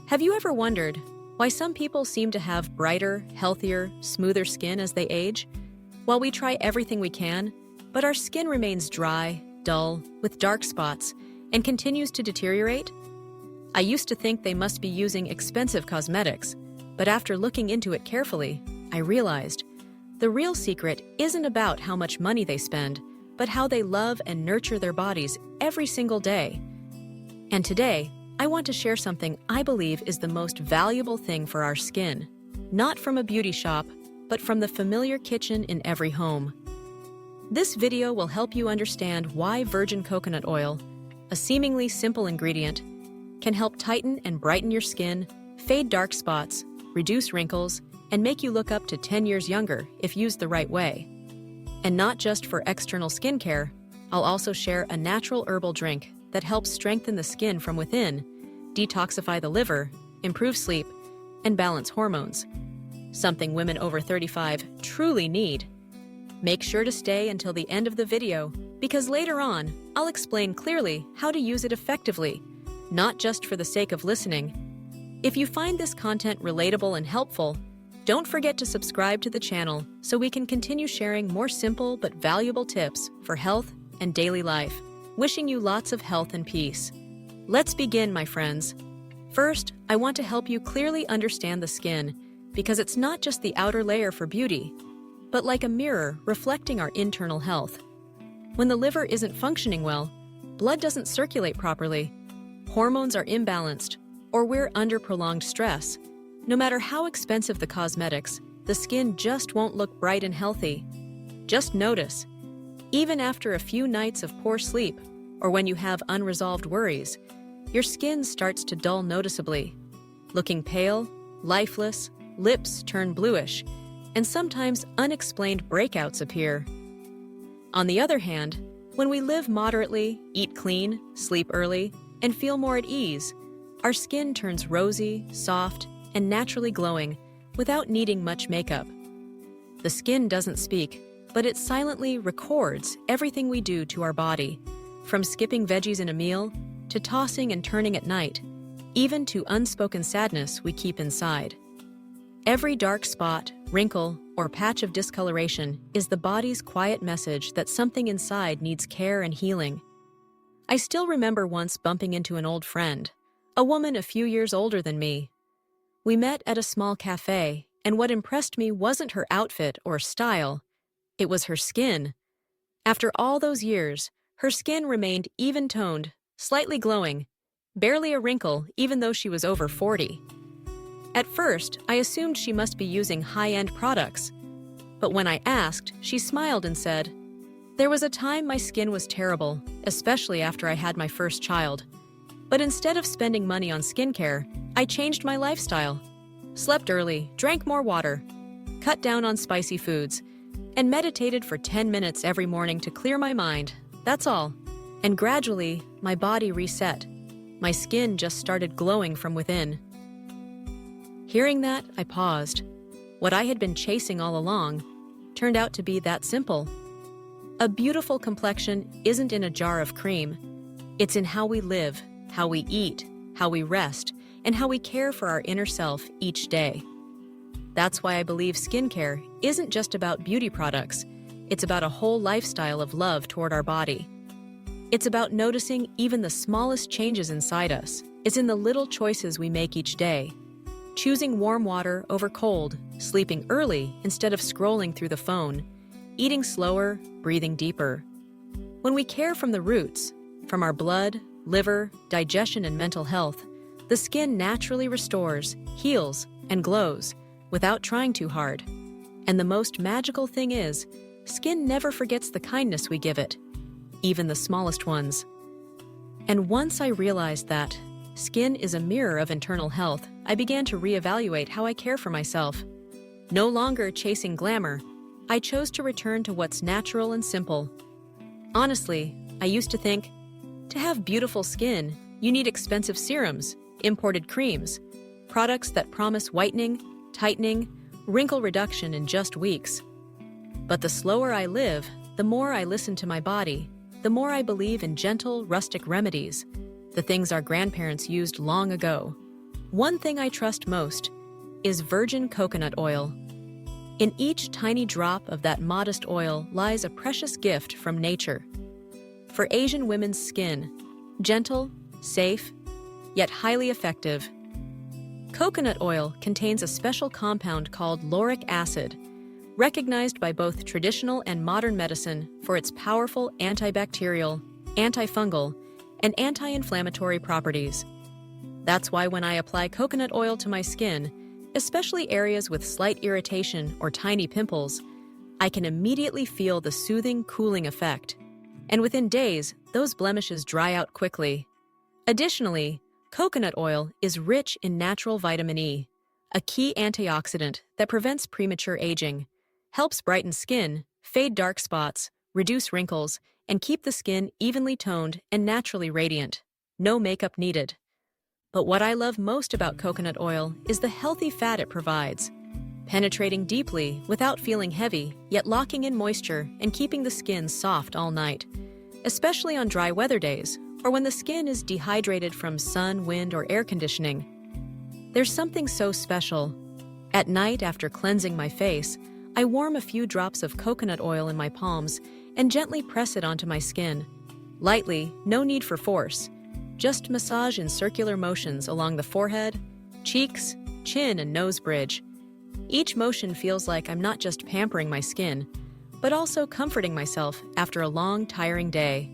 Have you ever wondered why some people seem to have brighter, healthier, smoother skin as they age? While we try everything we can, but our skin remains dry, dull, with dark spots, and continues to deteriorate? I used to think they must be using expensive cosmetics, but after looking into it carefully, I realized the real secret isn't about how much money they spend, but how they love and nurture their bodies every single day. And today, I want to share something I believe is the most valuable thing for our skin, not from a beauty shop, but from the familiar kitchen in every home. This video will help you understand why virgin coconut oil, a seemingly simple ingredient, can help tighten and brighten your skin, fade dark spots, reduce wrinkles, and make you look up to 10 years younger if used the right way. And not just for external skincare, I'll also share a natural herbal drink that helps strengthen the skin from within, detoxify the liver, improve sleep, and balance hormones. Something women over 35 truly need. Make sure to stay until the end of the video, because later on, I'll explain clearly how to use it effectively, not just for the sake of listening. If you find this content relatable and helpful, don't forget to subscribe to the channel so we can continue sharing more simple but valuable tips for health and daily life. Wishing you lots of health and peace. Let's begin, my friends. First, I want to help you clearly understand the skin, because it's not just the outer layer for beauty, but like a mirror reflecting our internal health. When the liver isn't functioning well, blood doesn't circulate properly, hormones are imbalanced, or we're under prolonged stress. No matter how expensive the cosmetics, the skin just won't look bright and healthy. Just notice, even after a few nights of poor sleep, or when you have unresolved worries, your skin starts to dull noticeably, looking pale, lifeless, lips turn bluish, and sometimes unexplained breakouts appear. On the other hand, when we live moderately, eat clean, sleep early, and feel more at ease, our skin turns rosy, soft, and naturally glowing without needing much makeup. The skin doesn't speak, but it silently records everything we do to our body, from skipping veggies in a meal, to tossing and turning at night, even to unspoken sadness we keep inside. Every dark spot, wrinkle, or patch of discoloration is the body's quiet message that something inside needs care and healing. I still remember once bumping into an old friend, a woman a few years older than me. We met at a small cafe, and what impressed me wasn't her outfit or style, it was her skin. After all those years, her skin remained even-toned, slightly glowing, barely a wrinkle even though she was over 40. At first, I assumed she must be using high-end products. But when I asked, she smiled and said, "There was a time my skin was terrible, especially after I had my first child. But instead of spending money on skincare, I changed my lifestyle. Slept early, drank more water, cut down on spicy foods, and meditated for 10 minutes every morning to clear my mind. That's all. And gradually, my body reset. My skin just started glowing from within." Hearing that, I paused. What I had been chasing all along turned out to be that simple. A beautiful complexion isn't in a jar of cream. It's in how we live, how we eat, how we rest, and how we care for our inner self each day. That's why I believe skincare isn't just about beauty products. It's about a whole lifestyle of love toward our body. It's about noticing even the smallest changes inside us. It's in the little choices we make each day. Choosing warm water over cold, sleeping early instead of scrolling through the phone, eating slower, breathing deeper. When we care from the roots, from our blood, liver, digestion, and mental health, the skin naturally restores, heals, and glows without trying too hard. And the most magical thing is, skin never forgets the kindness we give it, even the smallest ones. And once I realized that skin is a mirror of internal health, I began to reevaluate how I care for myself. No longer chasing glamour, I chose to return to what's natural and simple. Honestly, I used to think, to have beautiful skin, you need expensive serums, imported creams, products that promise whitening, tightening, wrinkle reduction in just weeks. But the slower I live, the more I listen to my body, the more I believe in gentle, rustic remedies, the things our grandparents used long ago. One thing I trust most is virgin coconut oil. In each tiny drop of that modest oil lies a precious gift from nature. For Asian women's skin, gentle, safe, yet highly effective. Coconut oil contains a special compound called lauric acid, recognized by both traditional and modern medicine for its powerful antibacterial, antifungal, and anti-inflammatory properties. That's why when I apply coconut oil to my skin, especially areas with slight irritation or tiny pimples, I can immediately feel the soothing, cooling effect. And within days, those blemishes dry out quickly. Additionally, coconut oil is rich in natural vitamin E, a key antioxidant that prevents premature aging, helps brighten skin, fade dark spots, reduce wrinkles, and keep the skin evenly toned and naturally radiant. No makeup needed. But what I love most about coconut oil is the healthy fat it provides, penetrating deeply without feeling heavy, yet locking in moisture and keeping the skin soft all night, especially on dry weather days or when the skin is dehydrated from sun, wind, or air conditioning. There's something so special. At night, after cleansing my face, I warm a few drops of coconut oil in my palms and gently press it onto my skin. Lightly, no need for force. Just massage in circular motions along the forehead, cheeks, chin, and nose bridge. Each motion feels like I'm not just pampering my skin, but also comforting myself after a long, tiring day.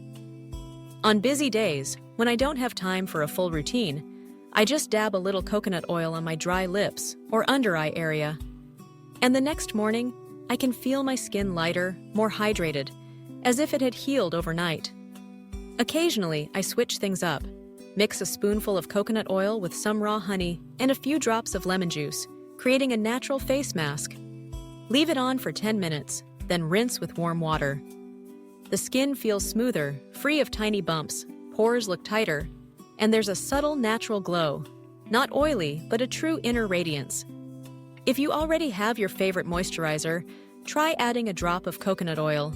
On busy days, when I don't have time for a full routine, I just dab a little coconut oil on my dry lips or under eye area. And the next morning, I can feel my skin lighter, more hydrated, as if it had healed overnight. Occasionally, I switch things up. Mix a spoonful of coconut oil with some raw honey and a few drops of lemon juice, creating a natural face mask. Leave it on for 10 minutes, then rinse with warm water. The skin feels smoother, free of tiny bumps, pores look tighter, and there's a subtle natural glow. Not oily, but a true inner radiance. If you already have your favorite moisturizer, try adding a drop of coconut oil.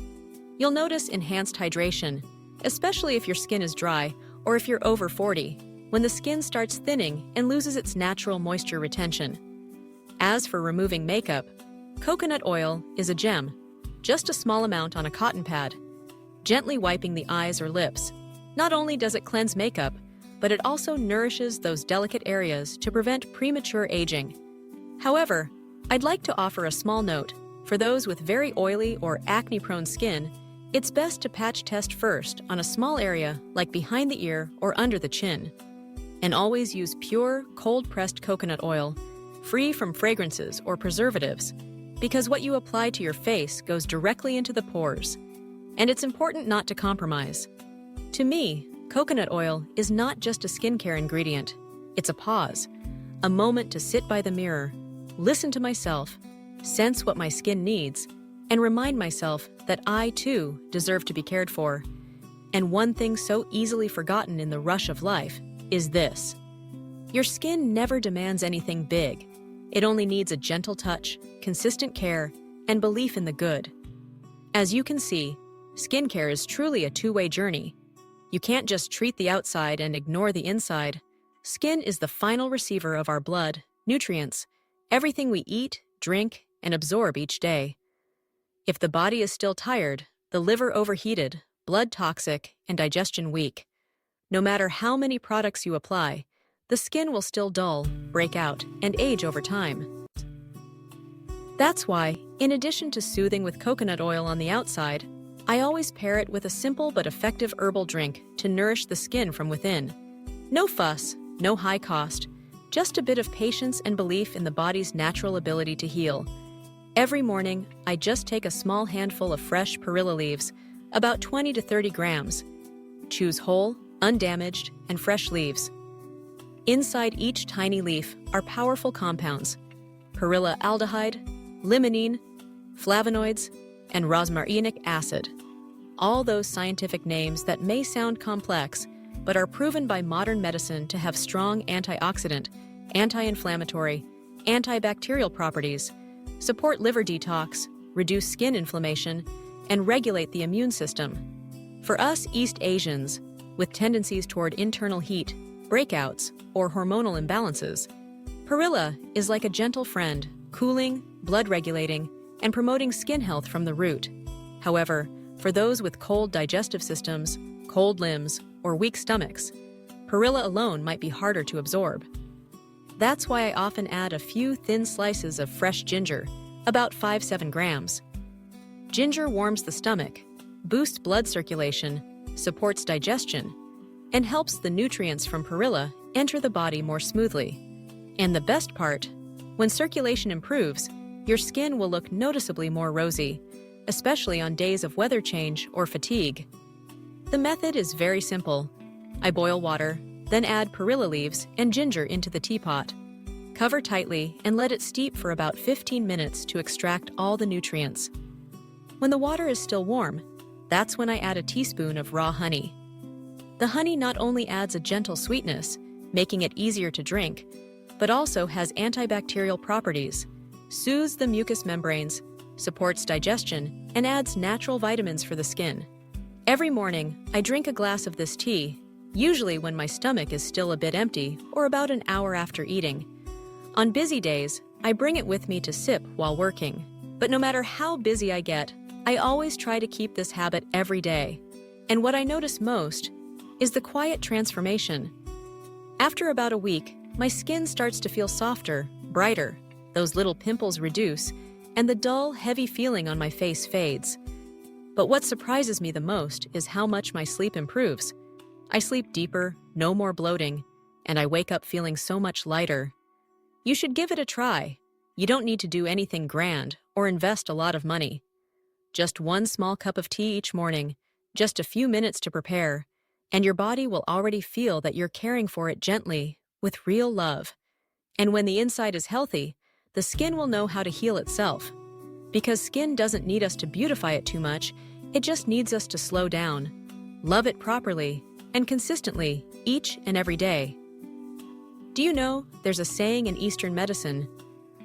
You'll notice enhanced hydration, especially if your skin is dry or if you're over 40, when the skin starts thinning and loses its natural moisture retention. As for removing makeup, coconut oil is a gem, just a small amount on a cotton pad, gently wiping the eyes or lips. Not only does it cleanse makeup, but it also nourishes those delicate areas to prevent premature aging. However, I'd like to offer a small note. For those with very oily or acne-prone skin, it's best to patch test first on a small area like behind the ear or under the chin. And always use pure, cold-pressed coconut oil, free from fragrances or preservatives, because what you apply to your face goes directly into the pores. And it's important not to compromise. To me, coconut oil is not just a skincare ingredient. It's a pause, a moment to sit by the mirror, listen to myself, sense what my skin needs, and remind myself that I, too, deserve to be cared for. And one thing so easily forgotten in the rush of life is this. Your skin never demands anything big. It only needs a gentle touch, consistent care, and belief in the good. As you can see, skincare is truly a two-way journey. You can't just treat the outside and ignore the inside. Skin is the final receiver of our blood, nutrients, everything we eat, drink, and absorb each day. If the body is still tired, the liver overheated, blood toxic, and digestion weak, no matter how many products you apply, the skin will still dull, break out, and age over time. That's why, in addition to soothing with coconut oil on the outside, I always pair it with a simple but effective herbal drink to nourish the skin from within. No fuss, no high cost, just a bit of patience and belief in the body's natural ability to heal. Every morning, I just take a small handful of fresh perilla leaves, about 20 to 30 grams. Choose whole, undamaged, and fresh leaves. Inside each tiny leaf are powerful compounds: perilla-aldehyde, limonene, flavonoids, and rosmarinic acid. All those scientific names that may sound complex, but are proven by modern medicine to have strong antioxidant, anti-inflammatory, antibacterial properties, support liver detox, reduce skin inflammation, and regulate the immune system. For us East Asians, with tendencies toward internal heat, breakouts, or hormonal imbalances. Perilla is like a gentle friend, cooling, blood-regulating, and promoting skin health from the root. However, for those with cold digestive systems, cold limbs, or weak stomachs, perilla alone might be harder to absorb. That's why I often add a few thin slices of fresh ginger, about 5-7 grams. Ginger warms the stomach, boosts blood circulation, supports digestion, and helps the nutrients from perilla enter the body more smoothly. And the best part, when circulation improves, your skin will look noticeably more rosy, especially on days of weather change or fatigue. The method is very simple. I boil water, then add perilla leaves and ginger into the teapot. Cover tightly and let it steep for about 15 minutes to extract all the nutrients. When the water is still warm, that's when I add a teaspoon of raw honey. The honey not only adds a gentle sweetness, making it easier to drink, but also has antibacterial properties, soothes the mucous membranes, supports digestion, and adds natural vitamins for the skin. Every morning, I drink a glass of this tea, usually when my stomach is still a bit empty or about an hour after eating. On busy days, I bring it with me to sip while working. But no matter how busy I get, I always try to keep this habit every day. And what I notice most is the quiet transformation. After about a week, my skin starts to feel softer, brighter, those little pimples reduce, and the dull, heavy feeling on my face fades. But what surprises me the most is how much my sleep improves. I sleep deeper, no more bloating, and I wake up feeling so much lighter. You should give it a try. You don't need to do anything grand or invest a lot of money. Just 1 small cup of tea each morning, just a few minutes to prepare, and your body will already feel that you're caring for it gently, with real love. And when the inside is healthy, the skin will know how to heal itself. Because skin doesn't need us to beautify it too much, it just needs us to slow down, love it properly, and consistently, each and every day. Do you know there's a saying in Eastern medicine,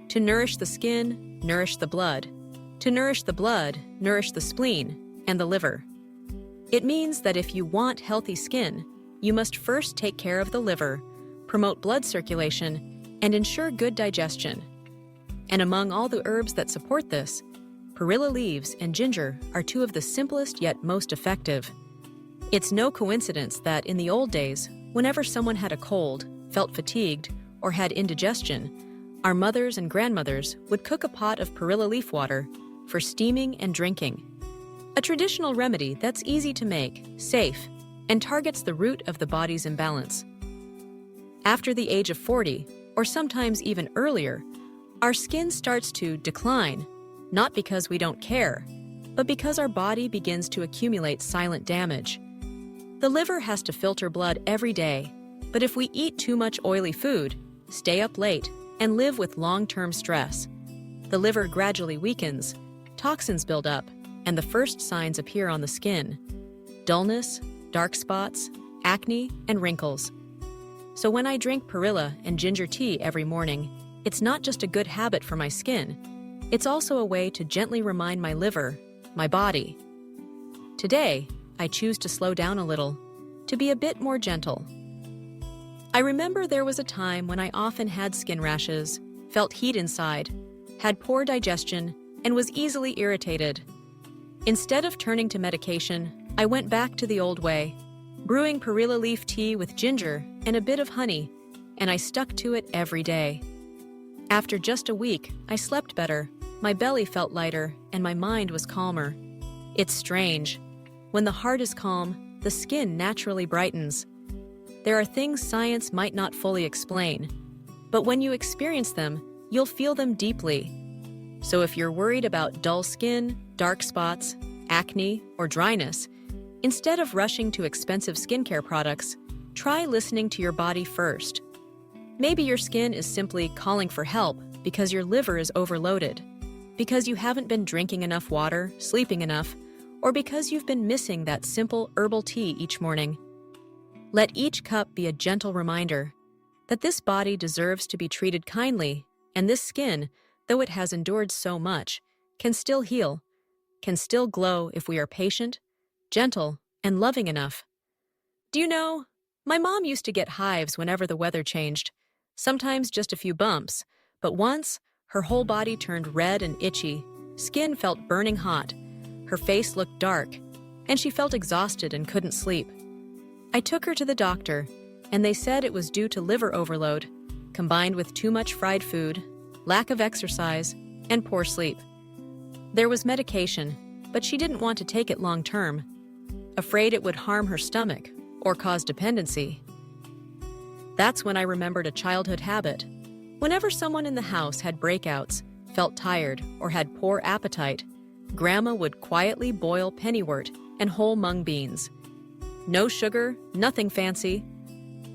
to nourish the skin, nourish the blood. To nourish the blood, nourish the spleen and the liver. It means that if you want healthy skin, you must first take care of the liver, promote blood circulation, and ensure good digestion. And among all the herbs that support this, perilla leaves and ginger are 2 of the simplest yet most effective. It's no coincidence that in the old days, whenever someone had a cold, felt fatigued, or had indigestion, our mothers and grandmothers would cook a pot of perilla leaf water for steaming and drinking. A traditional remedy that's easy to make, safe, and targets the root of the body's imbalance. After the age of 40, or sometimes even earlier, our skin starts to decline, not because we don't care, but because our body begins to accumulate silent damage. The liver has to filter blood every day, but if we eat too much oily food, stay up late, and live with long-term stress, the liver gradually weakens, toxins build up, and the first signs appear on the skin: dullness, dark spots, acne, and wrinkles. So when I drink perilla and ginger tea every morning, it's not just a good habit for my skin, it's also a way to gently remind my liver, my body. Today, I choose to slow down a little, to be a bit more gentle. I remember there was a time when I often had skin rashes, felt heat inside, had poor digestion, and was easily irritated. Instead of turning to medication, I went back to the old way, brewing perilla leaf tea with ginger and a bit of honey, and I stuck to it every day. After just a week, I slept better, my belly felt lighter, and my mind was calmer. It's strange. When the heart is calm, the skin naturally brightens. There are things science might not fully explain, but when you experience them, you'll feel them deeply. So if you're worried about dull skin, dark spots, acne, or dryness, instead of rushing to expensive skincare products, try listening to your body first. Maybe your skin is simply calling for help because your liver is overloaded, because you haven't been drinking enough water, sleeping enough, or because you've been missing that simple herbal tea each morning. Let each cup be a gentle reminder that this body deserves to be treated kindly, and this skin, though it has endured so much, can still heal, can still glow if we are patient, gentle, and loving enough. Do you know, My mom used to get hives whenever the weather changed, sometimes just a few bumps, but once, her whole body turned red and itchy, skin felt burning hot, her face looked dark, and she felt exhausted and couldn't sleep. I took her to the doctor, and they said it was due to liver overload, combined with too much fried food, lack of exercise, and poor sleep. There was medication, but she didn't want to take it long term, afraid it would harm her stomach or cause dependency. That's when I remembered a childhood habit. Whenever someone in the house had breakouts, felt tired, or had poor appetite, Grandma would quietly boil pennywort and whole mung beans. No sugar, nothing fancy.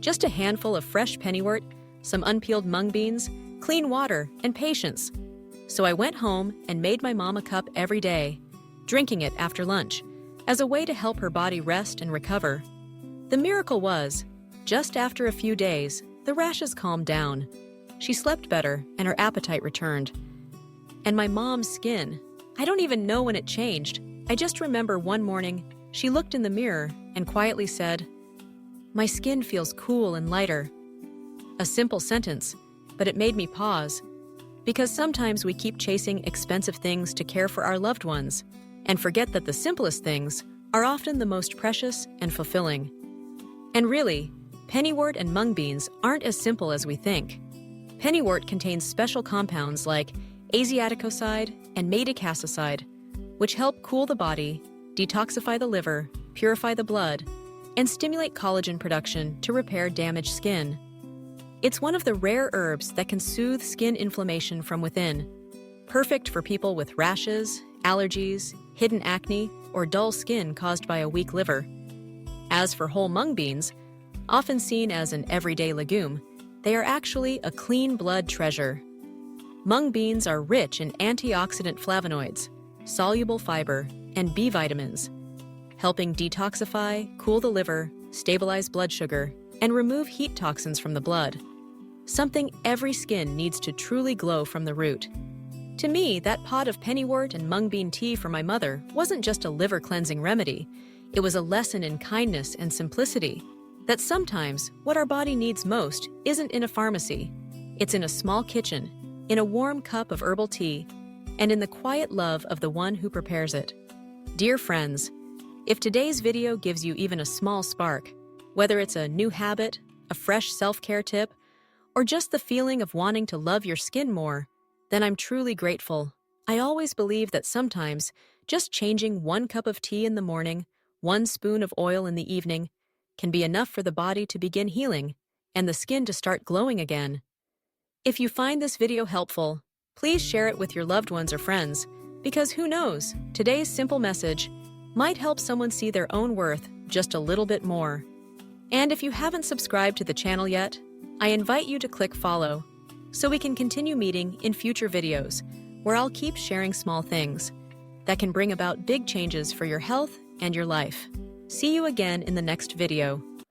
Just a handful of fresh pennywort, some unpeeled mung beans, clean water, and patience. So I went home and made my mom a cup every day, drinking it after lunch, as a way to help her body rest and recover. The miracle was, just after a few days, the rashes calmed down. She slept better and her appetite returned. And my mom's skin, I don't even know when it changed. I just remember one morning, she looked in the mirror and quietly said, "My skin feels cool and lighter." A simple sentence, but it made me pause. Because sometimes we keep chasing expensive things to care for our loved ones and forget that the simplest things are often the most precious and fulfilling. And really, pennywort and mung beans aren't as simple as we think. Pennywort contains special compounds like asiaticoside and madecassoside, which help cool the body, detoxify the liver, purify the blood, and stimulate collagen production to repair damaged skin. It's one of the rare herbs that can soothe skin inflammation from within, perfect for people with rashes, allergies, hidden acne, or dull skin caused by a weak liver. As for whole mung beans, often seen as an everyday legume, they are actually a clean blood treasure. Mung beans are rich in antioxidant flavonoids, soluble fiber, and B vitamins, helping detoxify, cool the liver, stabilize blood sugar, and remove heat toxins from the blood. Something every skin needs to truly glow from the root. To me, that pot of pennywort and mung bean tea for my mother wasn't just a liver cleansing remedy. It was a lesson in kindness and simplicity, that sometimes what our body needs most isn't in a pharmacy. It's in a small kitchen, in a warm cup of herbal tea, and in the quiet love of the one who prepares it. Dear friends, if today's video gives you even a small spark, whether it's a new habit, a fresh self-care tip, or just the feeling of wanting to love your skin more, then I'm truly grateful. I always believe that sometimes just changing one cup of tea in the morning, one spoon of oil in the evening, can be enough for the body to begin healing and the skin to start glowing again. If you find this video helpful, please share it with your loved ones or friends, because who knows, today's simple message might help someone see their own worth just a little bit more. And if you haven't subscribed to the channel yet, I invite you to click follow so we can continue meeting in future videos where I'll keep sharing small things that can bring about big changes for your health and your life. See you again in the next video.